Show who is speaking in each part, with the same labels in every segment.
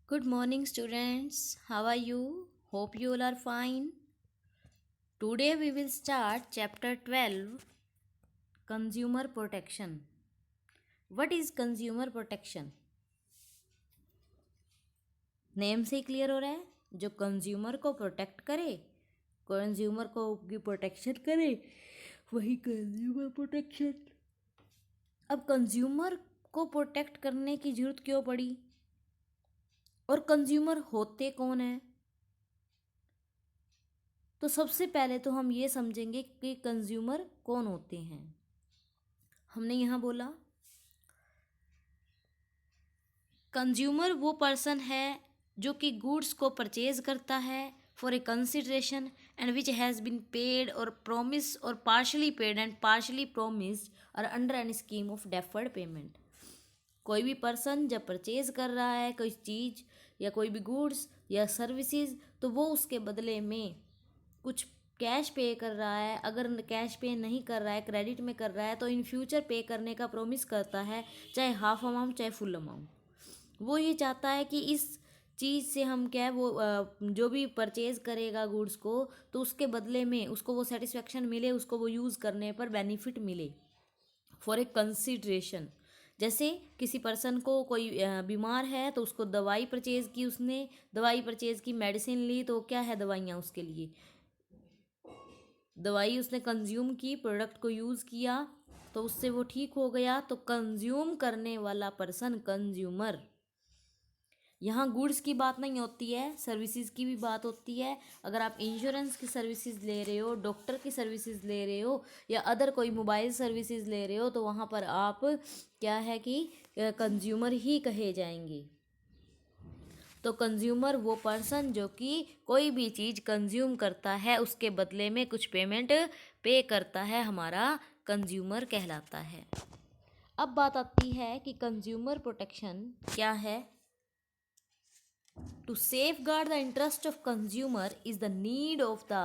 Speaker 1: Good morning, students. How are you? Hope you all are fine. Today we will start chapter 12, Consumer Protection. What is consumer protection? Name से ही clear हो रहा है, जो consumer को protect करे, consumer को की प्रोटेक्शन करे, वही कंज्यूमर प्रोटेक्शन। अब कंज्यूमर को प्रोटेक्ट करने की जरूरत क्यों पड़ी और कंज्यूमर होते कौन है? तो सबसे पहले तो हम ये समझेंगे कि कंज्यूमर कौन होते हैं। हमने यहाँ बोला कंज्यूमर वो पर्सन है जो कि गुड्स को परचेज करता है for a consideration and which has been paid और प्रोमिस और partly paid and partly promised और under an scheme of deferred payment. कोई भी पर्सन जब परचेज कर रहा है कोई चीज़ या कोई भी गुड्स या सर्विसेज, तो वो उसके बदले में कुछ कैश पे कर रहा है। अगर कैश पे नहीं कर रहा है, क्रेडिट में कर रहा है, तो इन फ्यूचर पे करने का प्रॉमिस करता है, चाहे हाफ अमाउंट चाहे फुल अमाउंट। वो ये चाहता है कि इस चीज़ से हम क्या है वो जो भी परचेज करेगा गुड्स को, तो उसके बदले में उसको वो सेटिस्फेक्शन मिले, उसको वो यूज़ करने पर बेनिफिट मिले फॉर ए कंसिडरेशन। जैसे किसी पर्सन को कोई बीमार है तो उसको दवाई परचेज की, उसने दवाई परचेज की, मेडिसिन ली, तो क्या है दवाइयाँ उसके लिए, दवाई उसने कंज्यूम की, प्रोडक्ट को यूज़ किया, तो उससे वो ठीक हो गया। तो कंज्यूम करने वाला पर्सन कंज्यूमर। यहाँ गुड्स की बात नहीं होती है, सर्विसेज की भी बात होती है। अगर आप इंश्योरेंस की सर्विसेज ले रहे हो, डॉक्टर की सर्विसेज ले रहे हो या अदर कोई मोबाइल सर्विसेज ले रहे हो, तो वहाँ पर आप क्या है कि कंज्यूमर ही कहे जाएंगे। तो कंज्यूमर वो पर्सन जो कि कोई भी चीज़ कंज्यूम करता है, उसके बदले में कुछ पेमेंट पे करता है, हमारा कंज्यूमर कहलाता है। अब बात आती है कि कंज्यूमर प्रोटेक्शन क्या है। To safeguard the interest of consumer is the need of the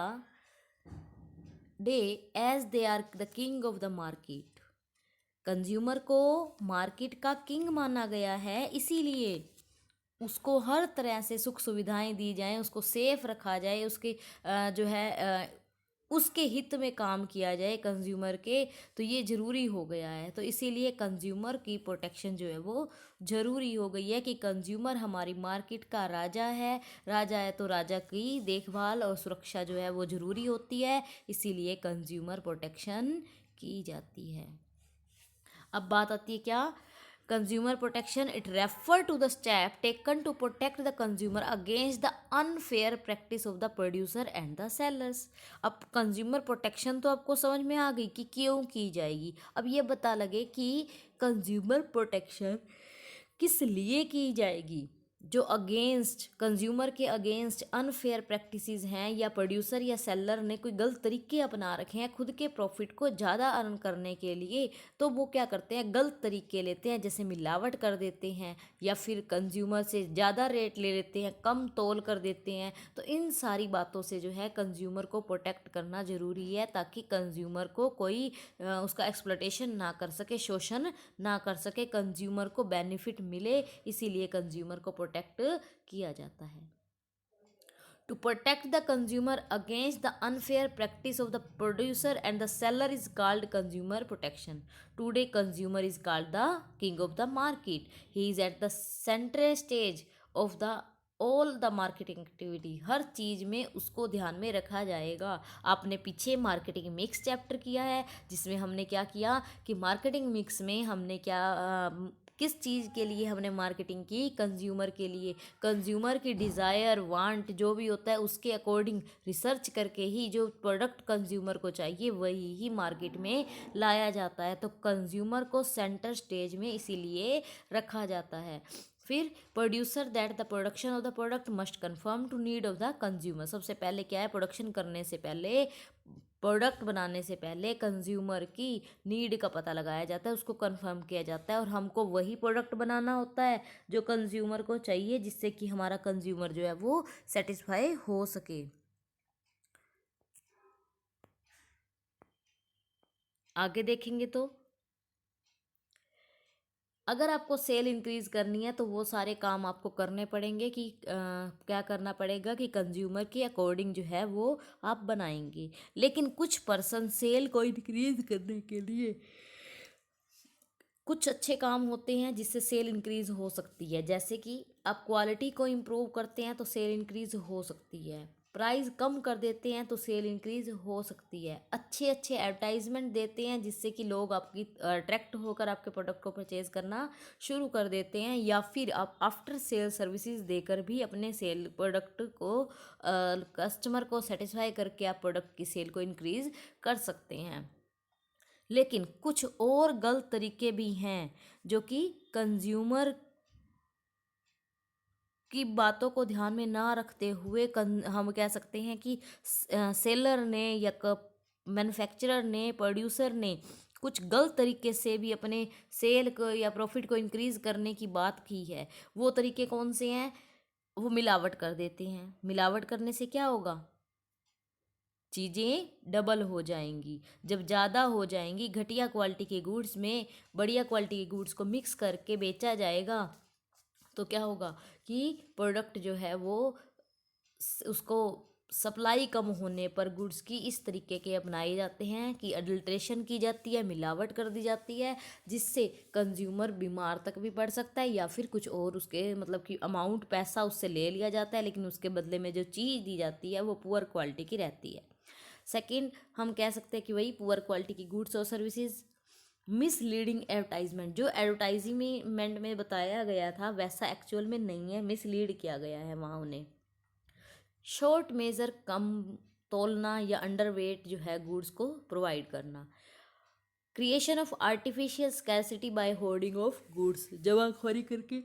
Speaker 1: day as they are the king of the market। Consumer को मार्केट का किंग माना गया है, इसीलिए उसको हर तरह से सुख सुविधाएं दी जाएं, उसको सेफ रखा जाए, उसके जो है उसके हित में काम किया जाए कंज्यूमर के। तो ये ज़रूरी हो गया है। तो इसीलिए कंज्यूमर की प्रोटेक्शन जो है वो ज़रूरी हो गई है कि कंज्यूमर हमारी मार्केट का राजा है। राजा है तो राजा की देखभाल और सुरक्षा जो है वो ज़रूरी होती है, इसीलिए कंज्यूमर प्रोटेक्शन की जाती है। अब बात आती है क्या, consumer protection it refer to the step taken to protect the consumer against the unfair practice of the producer and the sellers. अब कंज्यूमर प्रोटेक्शन तो आपको समझ में आ गई कि क्यों की जाएगी। अब ये बता लगे कि कंज्यूमर प्रोटेक्शन किस लिए की जाएगी। जो अगेंस्ट कंज्यूमर के अगेंस्ट अनफेयर प्रैक्टिसेस हैं या प्रोड्यूसर या सेलर ने कोई गलत तरीके अपना रखे हैं खुद के प्रॉफिट को ज़्यादा अर्न करने के लिए, तो वो क्या करते हैं, गलत तरीके लेते हैं, जैसे मिलावट कर देते हैं या फिर कंज्यूमर से ज़्यादा रेट ले लेते हैं, कम तोल कर देते हैं। तो इन सारी बातों से जो है कंज्यूमर को प्रोटेक्ट करना ज़रूरी है, ताकि कंज्यूमर को कोई उसका एक्सप्लॉयटेशन ना कर सके, शोषण ना कर सके, कंज्यूमर को बेनिफिट मिले, इसीलिए कंज्यूमर को प्रोटेक्ट किया जाता है। To protect the consumer against the unfair practice of the producer and the seller is called consumer protection. Today consumer is called the king of the market. He is at the central stage of the all the marketing activity. हर चीज़ में उसको ध्यान में रखा जाएगा। आपने पीछे मार्केटिंग मिक्स चैप्टर किया है, जिसमें हमने क्या किया कि मार्केटिंग मिक्स में हमने क्या किस चीज़ के लिए हमने मार्केटिंग की, कंज्यूमर के लिए। कंज्यूमर की डिज़ायर वांट जो भी होता है उसके अकॉर्डिंग रिसर्च करके ही जो प्रोडक्ट कंज्यूमर को चाहिए वही ही मार्केट में लाया जाता है। तो कंज्यूमर को सेंटर स्टेज में इसीलिए रखा जाता है। फिर producer that the production of the product must confirm to need of the consumer. सबसे पहले क्या है, प्रोडक्शन करने से पहले, प्रोडक्ट बनाने से पहले कंज्यूमर की नीड का पता लगाया जाता है, उसको कंफर्म किया जाता है, और हमको वही प्रोडक्ट बनाना होता है जो कंज्यूमर को चाहिए, जिससे कि हमारा कंज्यूमर जो है वो सेटिस्फाई हो सके। आगे देखेंगे तो अगर आपको सेल इंक्रीज़ करनी है तो वो सारे काम आपको करने पड़ेंगे कि क्या करना पड़ेगा कि कंज्यूमर के अकॉर्डिंग जो है वो आप बनाएंगे। लेकिन कुछ पर्सन सेल को इंक्रीज़ करने के लिए कुछ अच्छे काम होते हैं जिससे सेल इंक्रीज़ हो सकती है। जैसे कि आप क्वालिटी को इम्प्रूव करते हैं तो सेल इंक्रीज़ हो सकती है। प्राइस कम कर देते हैं तो सेल इंक्रीज़ हो सकती है। अच्छे अच्छे एडवर्टाइजमेंट देते हैं जिससे कि लोग आपकी अट्रैक्ट होकर आपके प्रोडक्ट को परचेज़ करना शुरू कर देते हैं, या फिर आप आफ्टर सेल सर्विसेज देकर भी अपने सेल प्रोडक्ट को कस्टमर को सेटिस्फाई करके आप प्रोडक्ट की सेल को इंक्रीज़ कर सकते हैं। लेकिन कुछ और गलत तरीके भी हैं जो कि कंज्यूमर की बातों को ध्यान में ना रखते हुए हम कह सकते हैं कि सेलर ने या मैन्युफैक्चरर ने, प्रोड्यूसर ने कुछ गलत तरीके से भी अपने सेल को या प्रॉफिट को इंक्रीज़ करने की बात की है। वो तरीके कौन से हैं? वो मिलावट कर देते हैं। मिलावट करने से क्या होगा? चीज़ें डबल हो जाएंगी। जब ज़्यादा हो जाएंगी, घटिया क्वालिटी के गुड्स में बढ़िया क्वालिटी के गुड्स को मिक्स करके बेचा जाएगा, तो क्या होगा कि प्रोडक्ट जो है वो उसको सप्लाई कम होने पर गुड्स की इस तरीके के अपनाए जाते हैं कि अडल्ट्रेशन की जाती है, मिलावट कर दी जाती है, जिससे कंज्यूमर बीमार तक भी पड़ सकता है, या फिर कुछ और उसके मतलब कि अमाउंट पैसा उससे ले लिया जाता है, लेकिन उसके बदले में जो चीज़ दी जाती है वो पुअर क्वालिटी की रहती है। सेकंड, हम कह सकते हैं कि वही पुअर क्वालिटी की गुड्स और सर्विसेज। मिसलीडिंग एडवर्टाइजमेंट, जो एडवर्टाइजमेंट में बताया गया था वैसा एक्चुअल में नहीं है, मिसलीड किया गया है वहाँ उन्हें। शॉर्ट मेजर, कम तोलना या अंडरवेट जो है गुड्स को प्रोवाइड करना। Creation of artificial scarcity by hoarding of goods, जमाखोरी करके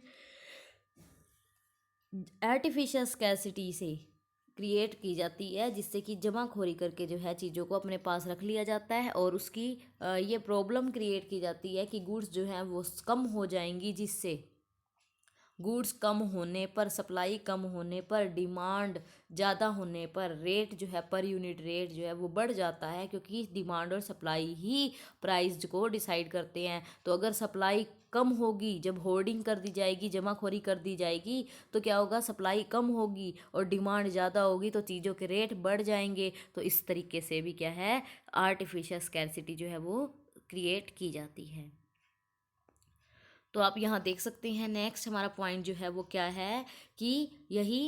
Speaker 1: आर्टिफिशियल स्कैरसिटी से क्रिएट की जाती है, जिससे कि जमाखोरी करके जो है चीज़ों को अपने पास रख लिया जाता है, और उसकी ये प्रॉब्लम क्रिएट की जाती है कि गुड्स जो हैं वो कम हो जाएंगी, जिससे गुड्स कम होने पर, सप्लाई कम होने पर, डिमांड ज़्यादा होने पर रेट जो है, पर यूनिट रेट जो है वो बढ़ जाता है, क्योंकि डिमांड और सप्लाई ही प्राइस को डिसाइड करते हैं। तो अगर सप्लाई कम होगी, जब होर्डिंग कर दी जाएगी, जमाखोरी कर दी जाएगी, तो क्या होगा, सप्लाई कम होगी और डिमांड ज़्यादा होगी, तो चीज़ों के रेट बढ़ जाएंगे। तो इस तरीके से भी क्या है, आर्टिफिशियल स्कैरसिटी जो है वो क्रिएट की जाती है। तो आप यहाँ देख सकते हैं नेक्स्ट हमारा पॉइंट जो है वो क्या है कि यही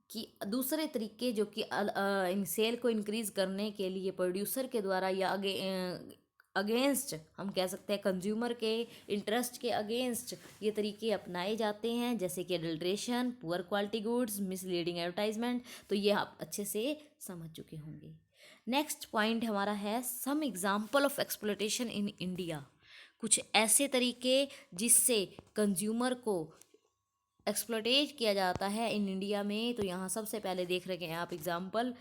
Speaker 1: कि दूसरे तरीके जो कि इन सेल को इंक्रीज़ करने के लिए प्रोड्यूसर के द्वारा या अगेंस्ट, हम कह सकते हैं कंज्यूमर के इंटरेस्ट के अगेंस्ट ये तरीके अपनाए जाते हैं, जैसे कि adulteration, poor quality goods, misleading advertisement. तो ये आप अच्छे से समझ चुके होंगे। नेक्स्ट पॉइंट हमारा है some example of exploitation in India, कुछ ऐसे तरीके जिससे कंज्यूमर को एक्सप्लॉयटेट किया जाता है इन इंडिया में। तो यहाँ सबसे पहले देख रहे हैं आप example,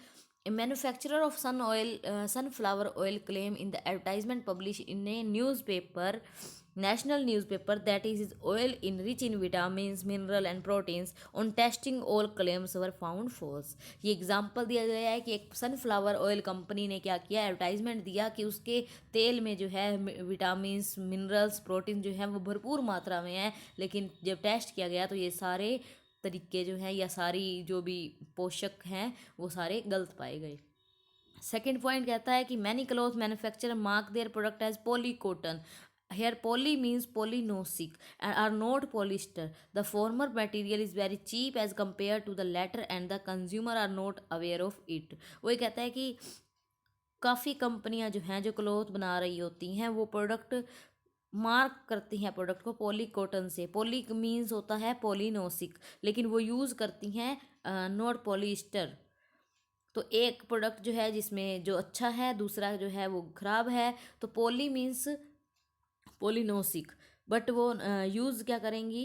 Speaker 1: A manufacturer of sunflower oil claim in the advertisement publish in A newspaper, national newspaper, that is oil in rich in vitamins, mineral and proteins. On testing all claims were found false. ये example दिया गया है कि एक sunflower oil company ने क्या किया, advertisement दिया कि उसके तेल में जो है विटामिन्स, मिनरल्स, प्रोटीन जो है वो भरपूर मात्रा में है, लेकिन जब टेस्ट किया गया तो ये सारे तरीके जो हैं या सारी जो भी पोषक हैं वो सारे गलत पाए गए। सेकेंड पॉइंट कहता है कि many cloth manufacturer mark their product as poly cotton. Here poly means polynosic and are not polyester. The former material is very cheap as compared to the latter and the consumer are not aware of it. वो ये कहता है कि काफ़ी कंपनियां जो हैं जो क्लोथ बना रही होती हैं वो प्रोडक्ट मार्क करती हैं प्रोडक्ट को पॉली कॉटन से। पॉली मीन्स होता है पॉलीनोसिक, लेकिन वो यूज़ करती हैं नॉट पॉलीस्टर। तो एक प्रोडक्ट जो है जिसमें जो अच्छा है, दूसरा जो है वो ख़राब है। तो पॉली मीन्स पॉलिनोसिक, बट वो यूज़ क्या करेंगी,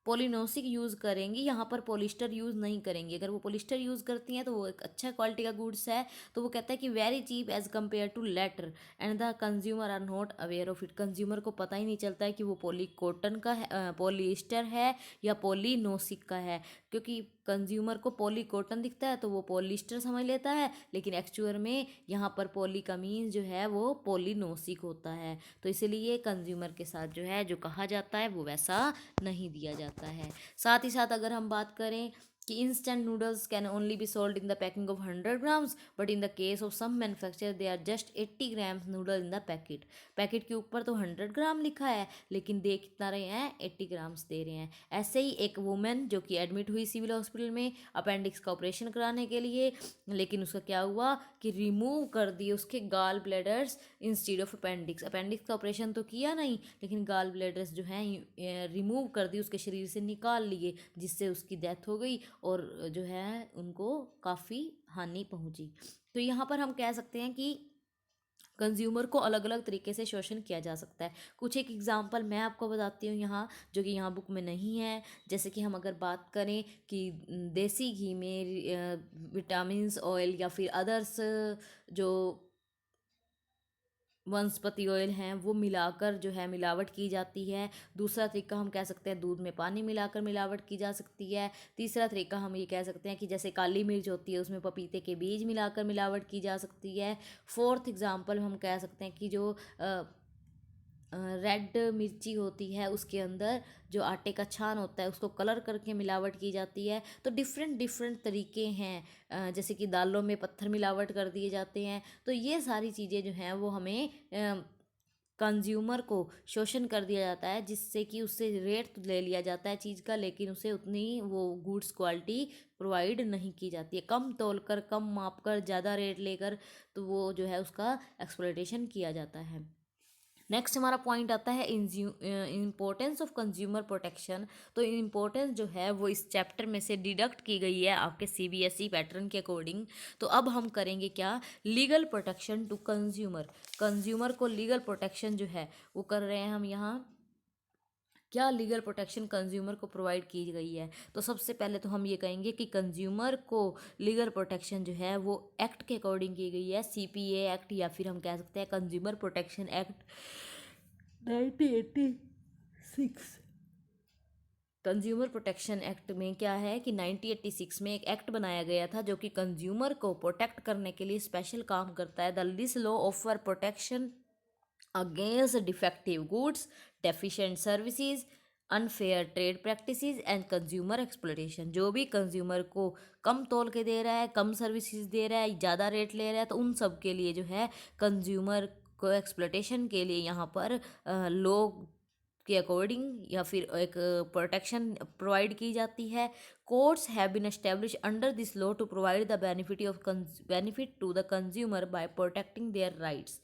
Speaker 1: पॉलिनोसिक यूज़ करेंगी, यहाँ पर पॉलिस्टर यूज़ नहीं करेंगी। अगर वो पॉलिस्टर यूज़ करती हैं तो वो एक अच्छा क्वालिटी का गुड्स है। तो वो कहता है कि very cheap as compare to later and the consumer are not aware of it. Consumer को पता ही नहीं चलता है कि वो पॉली कॉटन का है, पॉलिस्टर है या पॉलिनोसिक का है, क्योंकि कंज्यूमर को पॉली कॉटन दिखता है तो वो पॉलिस्टर समझ लेता है, लेकिन एक्चुअल में यहाँ पर पॉली का मीन्स जो है वो पॉलीनोसिक होता है। तो इसलिए कंज्यूमर के साथ जो है जो कहा जाता है वो वैसा नहीं दिया जाता है। साथ ही साथ अगर हम बात करें कि instant noodles can only be sold in the packing of 100 grams, but in the case of some manufacture they are just 80 grams noodle in the packet. Packet के ऊपर तो 100 ग्राम लिखा है, लेकिन दे कितना रहे हैं, 80 ग्राम्स दे रहे हैं। ऐसे ही एक वुमेन जो कि एडमिट हुई सिविल हॉस्पिटल में अपेंडिक्स का ऑपरेशन कराने के लिए, लेकिन उसका क्या हुआ कि रिमूव कर दिए उसके गाल bladders instead of appendix. Appendix का ऑपरेशन तो किया नहीं, लेकिन गाल ब्लैडर्स जो हैं रिमूव कर दिए, उसके शरीर से निकाल लिए, जिससे उसकी डेथ हो गई और जो है उनको काफ़ी हानि पहुंची। तो यहाँ पर हम कह सकते हैं कि कंज्यूमर को अलग अलग तरीके से शोषण किया जा सकता है। कुछ एक एग्जांपल मैं आपको बताती हूँ यहाँ, जो कि यहाँ बुक में नहीं है। जैसे कि हम अगर बात करें कि देसी घी में विटामिन्स ऑयल या फिर अदर्स जो वनस्पति ऑयल हैं वो मिलाकर जो है मिलावट की जाती है। दूसरा तरीका हम कह सकते हैं दूध में पानी मिलाकर मिलावट की जा सकती है। तीसरा तरीका हम ये कह सकते हैं कि जैसे काली मिर्च होती है उसमें पपीते के बीज मिलाकर मिलावट की जा सकती है। फोर्थ एग्जांपल हम कह सकते हैं कि जो रेड मिर्ची होती है उसके अंदर जो आटे का छान होता है उसको कलर करके मिलावट की जाती है। तो डिफरेंट डिफरेंट तरीके हैं, जैसे कि दालों में पत्थर मिलावट कर दिए जाते हैं। तो ये सारी चीज़ें जो हैं वो हमें कंज्यूमर को शोषण कर दिया जाता है, जिससे कि उससे रेट ले लिया जाता है चीज़ का, लेकिन उसे उतनी वो गुड्स क्वालिटी प्रोवाइड नहीं की जाती है। कम तोल कर, कम माप कर, ज़्यादा रेट लेकर तो वो जो है उसका एक्सप्लॉयटेशन किया जाता है। नेक्स्ट हमारा पॉइंट आता है इम्पोर्टेंस ऑफ कंज्यूमर प्रोटेक्शन। तो इम्पोर्टेंस जो है वो इस चैप्टर में से डिडक्ट की गई है आपके सीबीएसई पैटर्न के अकॉर्डिंग। तो अब हम करेंगे क्या, legal protection to consumer. Consumer को लीगल प्रोटेक्शन जो है वो कर रहे हैं हम यहाँ। क्या लीगल प्रोटेक्शन कंज्यूमर को प्रोवाइड की गई है। तो सबसे पहले तो हम ये कहेंगे कि कंज्यूमर को लीगल प्रोटेक्शन जो है वो एक्ट के अकॉर्डिंग की गई है, सीपीए एक्ट, या फिर हम कह सकते हैं consumer protection act 1986। Consumer protection act में क्या है कि 1986 में एक एक्ट बनाया गया था जो कि कंज्यूमर को प्रोटेक्ट करने के लिए स्पेशल काम करता है। This law offer protection against defective goods, deficient services, unfair trade practices and consumer exploitation. जो भी कंज्यूमर को कम तोल के दे रहा है, कम सर्विसेज दे रहा है, ज़्यादा रेट ले रहा है, तो उन सब के लिए जो है कंज्यूमर को एक्सप्लॉयटेशन के लिए यहाँ पर लोग के अकॉर्डिंग या फिर एक प्रोटेक्शन प्रोवाइड की जाती है। Courts have been establish under this law to provide the benefit to the consumer by protecting their rights.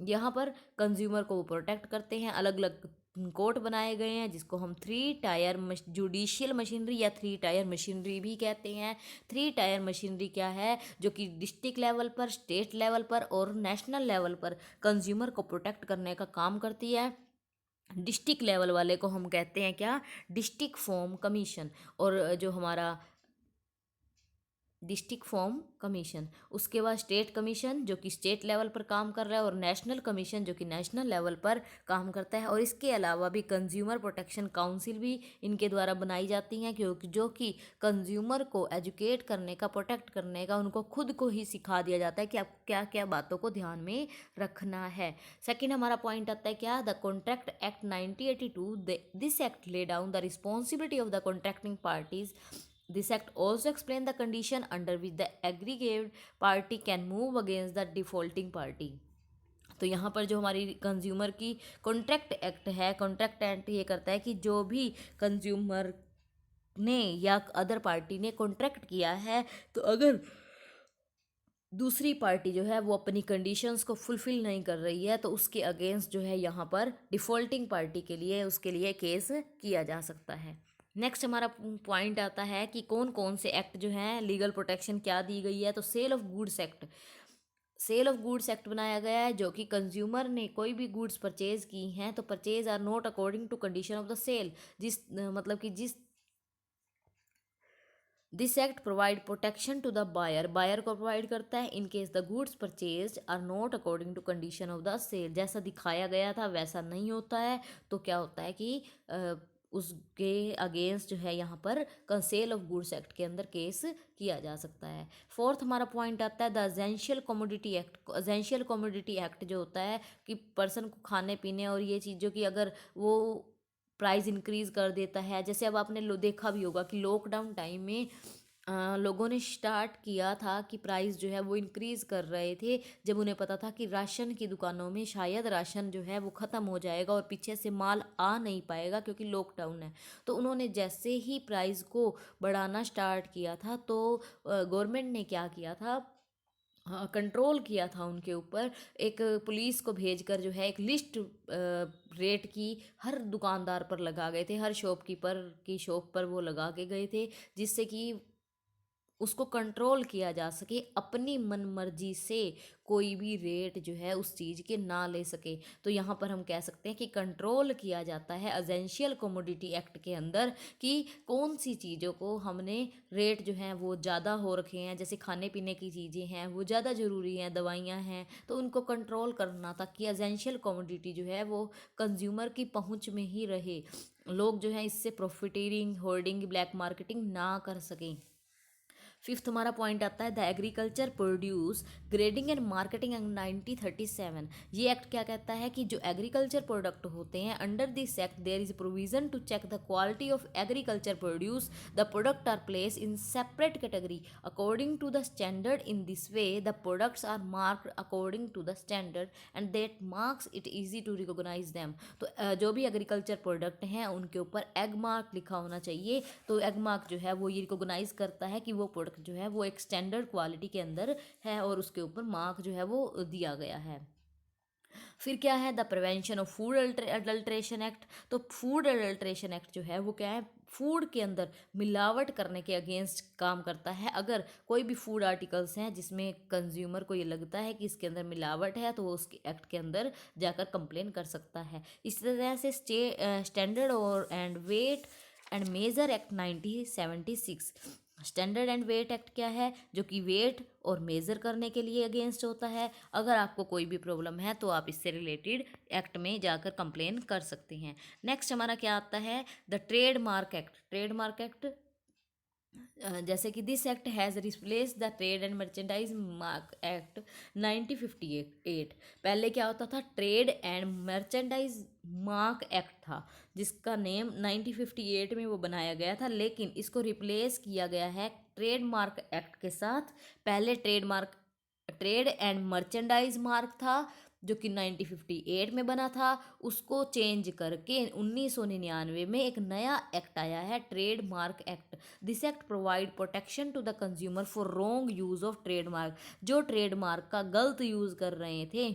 Speaker 1: यहाँ पर कंज्यूमर को वो प्रोटेक्ट करते हैं। अलग अलग कोर्ट बनाए गए हैं जिसको हम 3 टायर जुडिशियल मशीनरी या 3 टायर मशीनरी भी कहते हैं। 3 टायर मशीनरी क्या है, जो कि डिस्ट्रिक्ट लेवल पर, स्टेट लेवल पर और नेशनल लेवल पर कंज्यूमर को प्रोटेक्ट करने का काम करती है। डिस्ट्रिक्ट लेवल वाले को हम कहते हैं क्या, डिस्ट्रिक्ट फॉर्म कमीशन। और जो हमारा डिस्ट्रिक्ट फॉर्म कमीशन, उसके बाद स्टेट कमीशन जो कि स्टेट लेवल पर काम कर रहा है, और नेशनल कमीशन जो कि नेशनल लेवल पर काम करता है। और इसके अलावा भी कंज्यूमर प्रोटेक्शन काउंसिल भी इनके द्वारा बनाई जाती हैं, क्योंकि जो कि कंज्यूमर को एजुकेट करने का, प्रोटेक्ट करने का उनको खुद को ही सिखा दिया जाता है कि आप क्या क्या बातों को ध्यान में रखना है। सेकेंड हमारा पॉइंट आता है क्या, the contract act 1982। This act lay down the responsibility of the contracting parties. This act also explains the condition under which the aggrieved party can move against the defaulting party। तो यहाँ पर जो हमारी consumer की contract act है, contract act ये करता है कि जो भी कंज्यूमर ने या अदर पार्टी ने कॉन्ट्रैक्ट किया है, तो अगर दूसरी पार्टी जो है वो अपनी कंडीशंस को फुलफिल नहीं कर रही है, तो उसके अगेंस्ट जो है यहाँ पर डिफ़ॉल्टिंग पार्टी के लिए उसके लिए केस किया जा सकता है। नेक्स्ट हमारा पॉइंट आता है कि कौन कौन से एक्ट जो हैं लीगल प्रोटेक्शन क्या दी गई है। तो sale of goods act, sale of goods act बनाया गया है, जो कि कंज्यूमर ने कोई भी गुड्स परचेज की हैं तो purchase are not according to condition of the sale, मतलब कि this act provide protection to the buyer, buyer को प्रोवाइड करता है in case the goods purchase are not according to condition of the sale. जैसा दिखाया गया था वैसा नहीं होता है, तो क्या होता है कि उसके अगेंस्ट जो है यहाँ पर सेल ऑफ गुड्स एक्ट के अंदर केस किया जा सकता है। फोर्थ हमारा पॉइंट आता है the essential commodity act. Essential commodity act जो होता है कि पर्सन को खाने पीने और ये चीज़ों की अगर वो प्राइस इंक्रीज कर देता है, जैसे अब आपने देखा भी होगा कि लॉकडाउन टाइम में लोगों ने स्टार्ट किया था कि प्राइस जो है वो इंक्रीज़ कर रहे थे, जब उन्हें पता था कि राशन की दुकानों में शायद राशन जो है वो ख़त्म हो जाएगा और पीछे से माल आ नहीं पाएगा क्योंकि लॉकडाउन है। तो उन्होंने जैसे ही प्राइस को बढ़ाना स्टार्ट किया था तो गवर्नमेंट ने क्या किया था, हाँ, कंट्रोल किया था उनके ऊपर। एक पुलिस को भेजकर जो है एक लिस्ट रेट की हर दुकानदार पर लगा गए थे, हर शॉपकीपर की शॉप पर वो लगा के गए थे, जिससे कि उसको कंट्रोल किया जा सके, अपनी मनमर्जी से कोई भी रेट जो है उस चीज़ के ना ले सके। तो यहाँ पर हम कह सकते हैं कि कंट्रोल किया जाता है एजेंशियल कमोडिटी एक्ट के अंदर कि कौन सी चीज़ों को हमने रेट जो हैं वो ज़्यादा हो रखे हैं, जैसे खाने पीने की चीज़ें हैं वो ज़्यादा ज़रूरी हैं, दवाइयाँ हैं, तो उनको कंट्रोल करना ताकि एजेंशियल कमोडिटी जो है वो कंज्यूमर की पहुँच में ही रहे, लोग जो है इससे प्रॉफिटियरिंग होर्डिंग ब्लैक मार्केटिंग ना कर सकें। फिफ्थ हमारा पॉइंट आता है the agriculture produce grading and marketing act 1937। ये एक्ट क्या कहता है कि जो एग्रीकल्चर प्रोडक्ट होते हैं under this act there is provision to check the quality of agriculture produce, the product are place in separate category according to the standard. In this way the products are marked according to the standard and that marks it easy to recognise them. तो जो भी agriculture product हैं उनके ऊपर egg mark लिखा होना चाहिए। तो एग मार्क जो है वो ये रिकॉग्नाइज करता है कि वो प्रोडक्ट जो है वो एक स्टैंडर्ड क्वालिटी के अंदर है और उसके ऊपर मार्क जो है वो दिया गया है। फिर क्या है the prevention of food adulteration act. तो फूड अडल्ट्रेशन एक्ट जो है वो क्या है, फूड के अंदर मिलावट करने के अगेंस्ट काम करता है। अगर कोई भी फूड आर्टिकल्स हैं जिसमें कंज्यूमर को ये लगता है कि इसके अंदर मिलावट है तो वो उसके एक्ट के अंदर जाकर कंप्लेन कर सकता है। इस तरह से स्टैंडर्ड और and weight and measure act 1976। Standard and weight act क्या है, जो कि वेट और मेज़र करने के लिए अगेंस्ट होता है। अगर आपको कोई भी प्रॉब्लम है तो आप इससे रिलेटेड एक्ट में जाकर कंप्लेन कर सकते हैं। नेक्स्ट हमारा क्या आता है the trademark act. Trademark act जैसे कि this act has replace the trade and merchandise mark act 1958। पहले क्या होता था, trade and merchandise mark act था जिसका नेम 1958 में वो बनाया गया था, लेकिन इसको रिप्लेस किया गया है ट्रेडमार्क एक्ट के साथ। पहले ट्रेड एंड मर्चेंडाइज मार्क था जो कि 1958 में बना था, उसको चेंज करके 1999 में एक नया एक्ट आया है trademark act. This act provide protection to the consumer for wrong use of trademark. जो ट्रेडमार्क का गलत यूज़ कर रहे थे,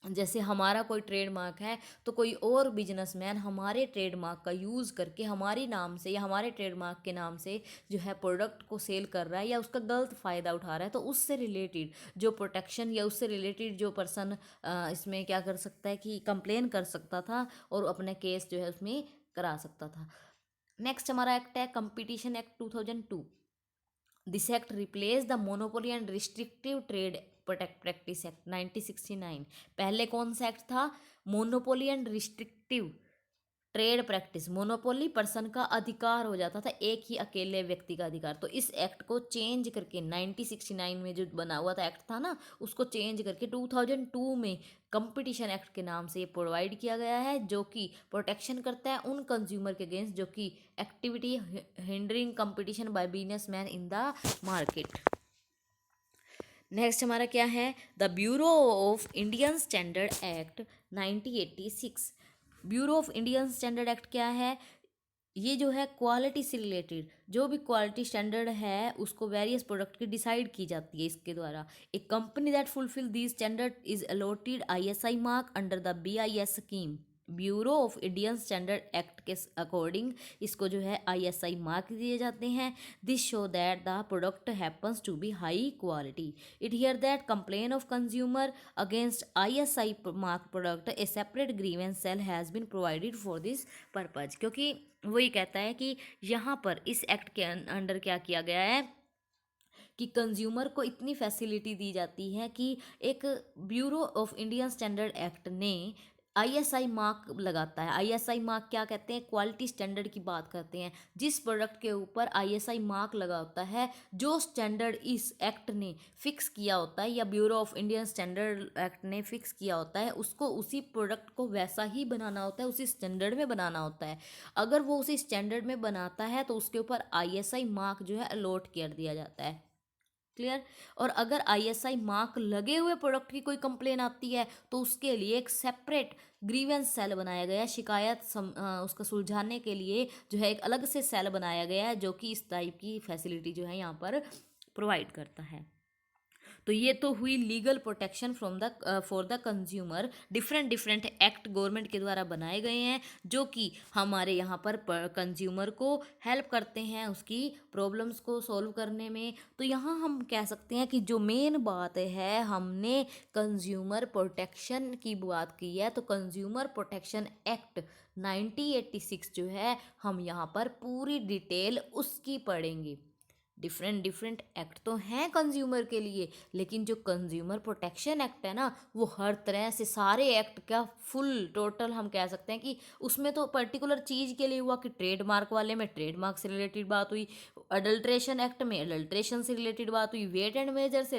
Speaker 1: जैसे हमारा कोई ट्रेडमार्क है तो कोई और बिजनेसमैन हमारे ट्रेडमार्क का यूज़ करके हमारी नाम से या हमारे ट्रेडमार्क के नाम से जो है प्रोडक्ट को सेल कर रहा है या उसका गलत फ़ायदा उठा रहा है, तो उससे रिलेटेड जो प्रोटेक्शन या उससे रिलेटेड जो पर्सन इसमें क्या कर सकता है कि कंप्लेन कर सकता था और अपने केस जो है उसमें करा सकता था। नेक्स्ट हमारा एक्ट है competition act 2002। This act replace the monopoly and restrictive trade protect practice act 1969। पहले कौन सा एक्ट था, monopoly and restrictive trade practice. Monopoly person का अधिकार हो जाता था, एक ही अकेले व्यक्ति का अधिकार। तो इस एक्ट को चेंज करके 1969 में जो बना हुआ था एक्ट था ना, उसको चेंज करके 2002 में कंपटीशन एक्ट के नाम से ये प्रोवाइड किया गया है, जो कि प्रोटेक्शन करता है उन कंज्यूमर के अगेंस्ट जो कि activity hindering competition by businessman in the market. Next हमारा क्या है the bureau of Indian standard act 1986। Bureau of Indian standard act क्या है, ये जो है क्वालिटी से रिलेटेड जो भी क्वालिटी स्टैंडर्ड है उसको वेरियस प्रोडक्ट की डिसाइड की जाती है इसके द्वारा। एक company that fulfil this standard is allotted ISI mark under the BIS scheme. Bureau of Indian standard act के अकॉर्डिंग इसको जो है आईएसआई मार्क दिए जाते हैं। This show that the product happens to be high quality. It here that complain of consumer against ISI mark product a separate grievance cell has been provided for this purpose. क्योंकि वो ये कहता है कि यहाँ पर इस एक्ट के अंडर क्या किया गया है कि कंज्यूमर को इतनी फैसिलिटी दी जाती है कि एक bureau of Indian standard act ने आईएसआई मार्क लगाता है। आईएसआई मार्क क्या कहते हैं, क्वालिटी स्टैंडर्ड की बात करते हैं। जिस प्रोडक्ट के ऊपर आईएसआई मार्क लगा होता है, जो स्टैंडर्ड इस एक्ट ने फिक्स किया होता है या bureau of Indian standard act ने फिक्स किया होता है, उसको उसी प्रोडक्ट को वैसा ही बनाना होता है, उसी स्टैंडर्ड में बनाना होता है। अगर वो उसी स्टैंडर्ड में बनाता है तो उसके ऊपर आईएसआई मार्क जो है अलॉट कर दिया जाता है। क्लियर। और अगर आईएसआई मार्क लगे हुए प्रोडक्ट की कोई कंप्लेन आती है तो उसके लिए एक सेपरेट ग्रीवेंस सेल बनाया गया है। शिकायत उसका सुलझाने के लिए जो है एक अलग से सेल बनाया गया है, जो कि इस टाइप की फैसिलिटी जो है यहाँ पर प्रोवाइड करता है। तो ये तो हुई legal protection from the for the consumer. Different different act government के द्वारा बनाए गए हैं, जो कि हमारे यहाँ पर कंज्यूमर को हेल्प करते हैं उसकी प्रॉब्लम्स को सॉल्व करने में। तो यहाँ हम कह सकते हैं कि जो मेन बात है, हमने कंज्यूमर प्रोटेक्शन की बात की है, तो कंज्यूमर प्रोटेक्शन एक्ट 1986 जो है, हम यहाँ पर पूरी डिटेल उसकी पढ़ेंगे। डिफरेंट डिफरेंट एक्ट तो हैं कंज्यूमर के लिए, लेकिन जो कंज्यूमर प्रोटेक्शन एक्ट है ना, वो हर तरह से सारे एक्ट का फुल टोटल हम कह सकते हैं कि उसमें तो पर्टिकुलर चीज़ के लिए हुआ कि ट्रेडमार्क वाले में ट्रेडमार्क से रिलेटेड बात हुई, अडल्ट्रेशन एक्ट में अडल्ट्रेशन से रिलेटेड बात हुई, वेट एंड मेजर से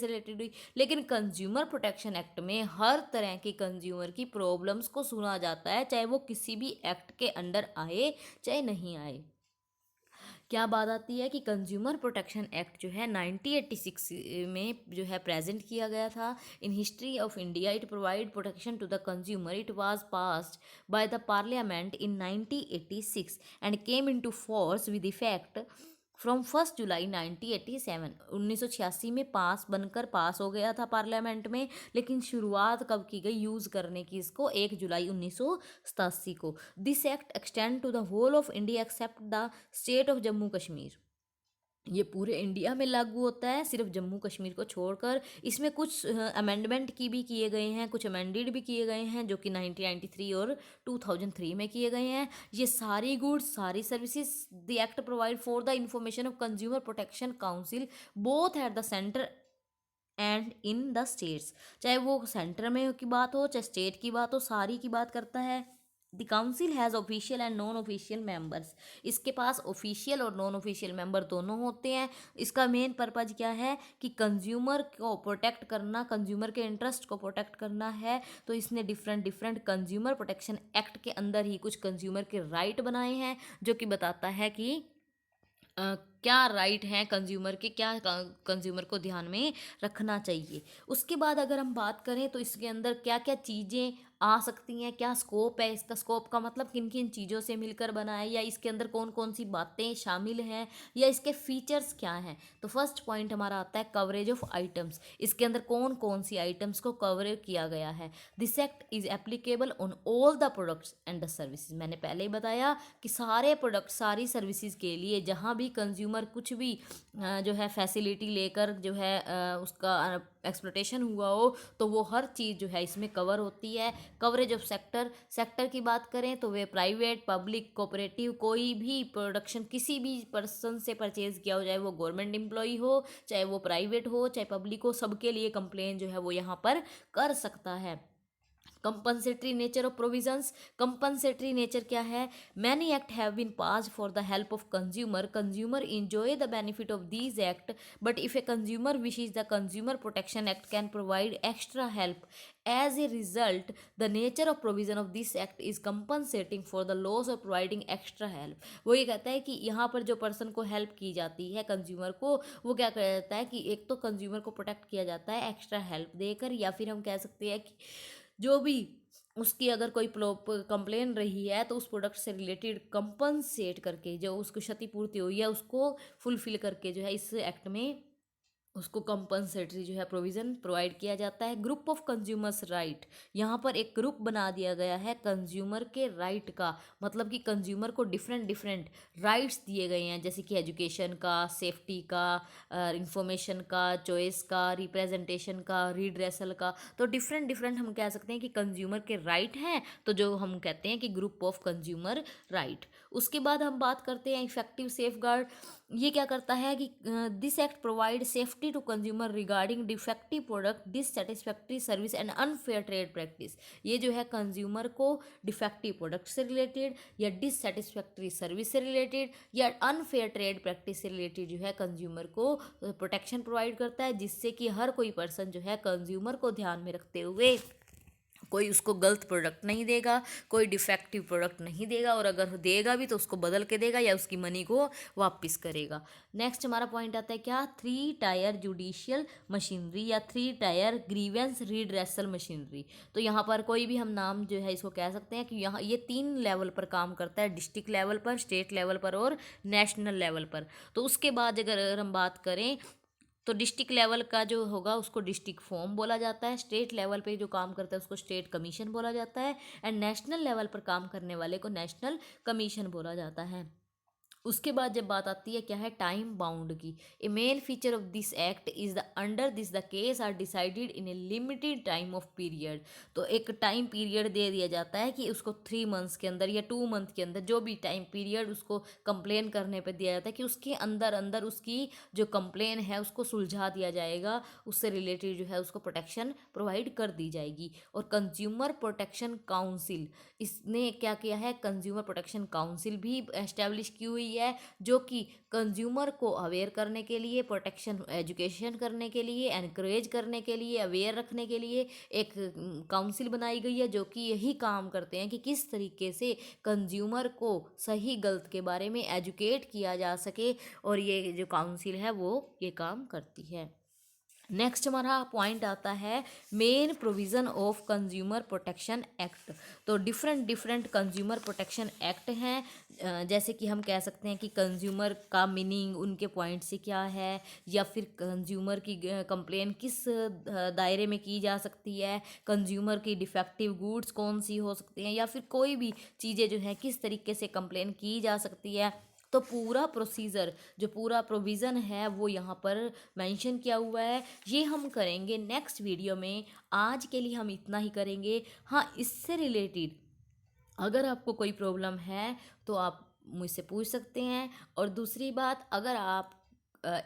Speaker 1: रिलेटेड हुई। लेकिन कंज्यूमर प्रोटेक्शन एक्ट में हर तरह की कंज्यूमर की प्रॉब्लम्स को सुना जाता है, चाहे वो किसी भी एक्ट के अंडर आए चाहे नहीं आए। क्या बात आती है कि कंज्यूमर प्रोटेक्शन एक्ट जो है 1986 में जो है प्रेजेंट किया गया था। In history of India it provide protection to the consumer. It was passed by the parliament in 1986 and came into force with effect from 1 जुलाई 1987। 1986 में पास हो गया था पार्लियामेंट में, लेकिन शुरुआत कब की गई यूज़ करने की इसको, 1 जुलाई 1987 को। This act extend to the whole of India except the state of Jammu Kashmir. ये पूरे इंडिया में लागू होता है, सिर्फ जम्मू कश्मीर को छोड़कर। इसमें कुछ अमेंडमेंट की भी किए गए हैं, कुछ अमेंडेड भी किए गए हैं, जो कि 1993 और 2003 में किए गए हैं। ये सारी गुड्स, सारी services the act provide for the information of consumer protection council both at the centre and in the states. चाहे वो सेंटर में की बात हो चाहे स्टेट की बात हो, सारी की बात करता है। The council has official and non official members. इसके पास ऑफिशियल और नॉन ऑफिशियल मेंबर दोनों होते हैं। इसका मेन पर्पज क्या है कि कंज्यूमर को प्रोटेक्ट करना, कंज्यूमर के इंटरेस्ट को प्रोटेक्ट करना है। तो इसने different different consumer protection act के अंदर ही कुछ कंज्यूमर के राइट बनाए हैं, जो कि बताता है कि क्या राइट हैं कंज्यूमर के, क्या कंज्यूमर को ध्यान में रखना चाहिए। उसके बाद अगर हम बात करें तो इसके अंदर क्या क्या चीज़ें आ सकती हैं, क्या स्कोप है इसका। स्कोप का मतलब किन किन चीज़ों से मिलकर बना है, या इसके अंदर कौन कौन सी बातें शामिल हैं, या इसके फीचर्स क्या हैं। तो फर्स्ट पॉइंट हमारा आता है कवरेज ऑफ आइटम्स। इसके अंदर कौन कौन सी आइटम्स को कवर किया गया है। This act is applicable on all the products and the services. मैंने पहले ही बताया कि सारे प्रोडक्ट, सारी सर्विसेज के लिए जहाँ भी कंज्यूमर कुछ भी जो है फैसिलिटी लेकर जो है उसका एक्सप्लोटेशन हुआ हो, तो वो हर चीज़ जो है इसमें कवर होती है। कवरेज ऑफ सेक्टर की बात करें तो वे प्राइवेट, पब्लिक, कोऑपरेटिव, कोई भी प्रोडक्शन किसी भी पर्सन से परचेज किया हो, चाहे वो गवर्नमेंट एम्प्लॉई हो, चाहे वो प्राइवेट हो, चाहे पब्लिक हो, सबके लिए कंप्लेन जो है वो यहाँ पर कर सकता है। Compensatory nature of provisions. Compensatory nature क्या है। Many act have been passed for the help of consumer. Consumer enjoy the benefit of these act, but if a consumer wishes the consumer protection act can provide extra help. As a result the nature of provision of this act is compensating for the loss of providing extra help. वो ये कहता है कि यहाँ पर जो person को help की जाती है, कंज्यूमर को, वो क्या कहता है कि एक तो कंज्यूमर को प्रोटेक्ट किया जाता है एक्स्ट्रा हेल्प देकर, या फिर हम कह सकते हैं कि जो भी उसकी अगर कोई कंप्लेन रही है तो उस प्रोडक्ट से रिलेटेड कंपनसेट करके, जो उसको क्षतिपूर्ति हुई है उसको फुलफिल करके जो है इस एक्ट में उसको कंपनसेटरी जो है प्रोविज़न प्रोवाइड किया जाता है। Group of consumers right. यहाँ पर एक ग्रुप बना दिया गया है कंज्यूमर के राइट का, मतलब कि कंज्यूमर को डिफरेंट डिफरेंट राइट्स दिए गए हैं, जैसे कि एजुकेशन का, सेफ्टी का, इंफॉर्मेशन का, चॉइस का, रिप्रेजेंटेशन का, रिड्रेसल का। तो डिफरेंट डिफरेंट हम कह सकते हैं कि कंज्यूमर के राइट हैं, तो जो हम कहते हैं कि ग्रुप ऑफ कंज्यूमर राइट। उसके बाद हम बात करते हैं इफेक्टिव सेफगार्ड। ये क्या करता है कि this act provide safety to consumer regarding defective product, dissatisfactory service and unfair trade practice. ये जो है कंज्यूमर को डिफेक्टिव प्रोडक्ट से रिलेटेड या डिससेटिस्फैक्ट्री सर्विस से रिलेटेड या अनफेयर ट्रेड प्रैक्टिस से रिलेटेड जो है कंज्यूमर को प्रोटेक्शन प्रोवाइड करता है, जिससे कि हर कोई पर्सन जो है कंज्यूमर को ध्यान में रखते हुए कोई उसको गलत प्रोडक्ट नहीं देगा, कोई डिफेक्टिव प्रोडक्ट नहीं देगा, और अगर देगा भी तो उसको बदल के देगा या उसकी मनी को वापस करेगा। नेक्स्ट हमारा पॉइंट आता है क्या, 3 टायर जुडिशियल मशीनरी या 3 टायर ग्रीवेंस रिड्रेसल मशीनरी। तो यहाँ पर कोई भी हम नाम जो है इसको कह सकते हैं कि यहाँ ये 3 लेवल पर काम करता है, डिस्ट्रिक्ट लेवल पर, स्टेट लेवल पर और नेशनल लेवल पर। तो उसके बाद अगर हम बात करें तो डिस्ट्रिक्ट लेवल का जो होगा उसको डिस्ट्रिक्ट फॉर्म बोला जाता है, स्टेट लेवल पे जो काम करता है उसको स्टेट कमीशन बोला जाता है, एंड नेशनल लेवल पर काम करने वाले को नेशनल कमीशन बोला जाता है। उसके बाद जब बात आती है क्या है, टाइम बाउंड की। A main feature of this act is the under this the case are decided in a limited time of period. तो एक टाइम पीरियड दे दिया जाता है कि उसको 3 मंथ्स के अंदर या 2 मंथ के अंदर, जो भी टाइम पीरियड उसको कंप्लेन करने पर दिया जाता है कि उसके अंदर अंदर उसकी जो कंप्लेन है उसको सुलझा दिया जाएगा, उससे रिलेटेड जो है उसको प्रोटेक्शन प्रोवाइड कर दी जाएगी। और कंज्यूमर प्रोटेक्शन काउंसिल, इसने क्या किया है, कंज्यूमर प्रोटेक्शन काउंसिल भी एस्टेब्लिश की हुई है, जो कि कंज्यूमर को अवेयर करने के लिए, प्रोटेक्शन एजुकेशन करने के लिए, एनकरेज करने के लिए, अवेयर रखने के लिए एक काउंसिल बनाई गई है, जो कि यही काम करते हैं कि किस तरीके से कंज्यूमर को सही गलत के बारे में एजुकेट किया जा सके, और ये जो काउंसिल है वो ये काम करती है। नेक्स्ट हमारा पॉइंट आता है main provision of consumer protection act. तो different different consumer protection act हैं, जैसे कि हम कह सकते हैं कि कंज्यूमर का मीनिंग उनके पॉइंट से क्या है, या फिर कंज्यूमर की कंप्लेन किस दायरे में की जा सकती है, कंज्यूमर की डिफेक्टिव गुड्स कौन सी हो सकती हैं, या फिर कोई भी चीज़ें जो हैं किस तरीके से कंप्लेन की जा सकती है। तो पूरा प्रोसीजर, जो पूरा प्रोविज़न है वो यहाँ पर मेंशन किया हुआ है। ये हम करेंगे नेक्स्ट वीडियो में। आज के लिए हम इतना ही करेंगे। हाँ, इससे रिलेटेड अगर आपको कोई प्रॉब्लम है तो आप मुझसे पूछ सकते हैं। और दूसरी बात, अगर आप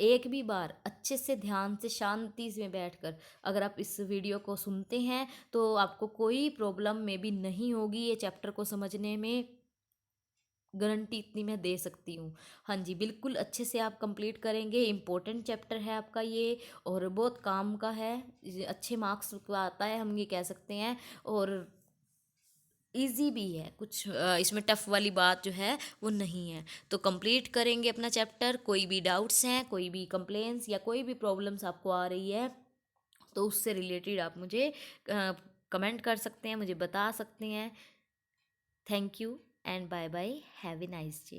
Speaker 1: एक भी बार अच्छे से ध्यान से शांति से बैठकर अगर आप इस वीडियो को सुनते हैं तो आपको कोई प्रॉब्लम में भी नहीं होगी ये चैप्टर को समझने में, गारंटी इतनी मैं दे सकती हूँ। हाँ जी, बिल्कुल अच्छे से आप कंप्लीट करेंगे। इम्पोर्टेंट चैप्टर है आपका ये, और बहुत काम का है, अच्छे मार्क्स आता है हम ये कह सकते हैं, और इजी भी है, कुछ इसमें टफ वाली बात जो है वो नहीं है। तो कंप्लीट करेंगे अपना चैप्टर। कोई भी डाउट्स हैं, कोई भी कंप्लेंट्स या कोई भी प्रॉब्लम्स आपको आ रही है तो उससे रिलेटेड आप मुझे कमेंट कर सकते हैं, मुझे बता सकते हैं। Thank you and bye bye, have a nice day.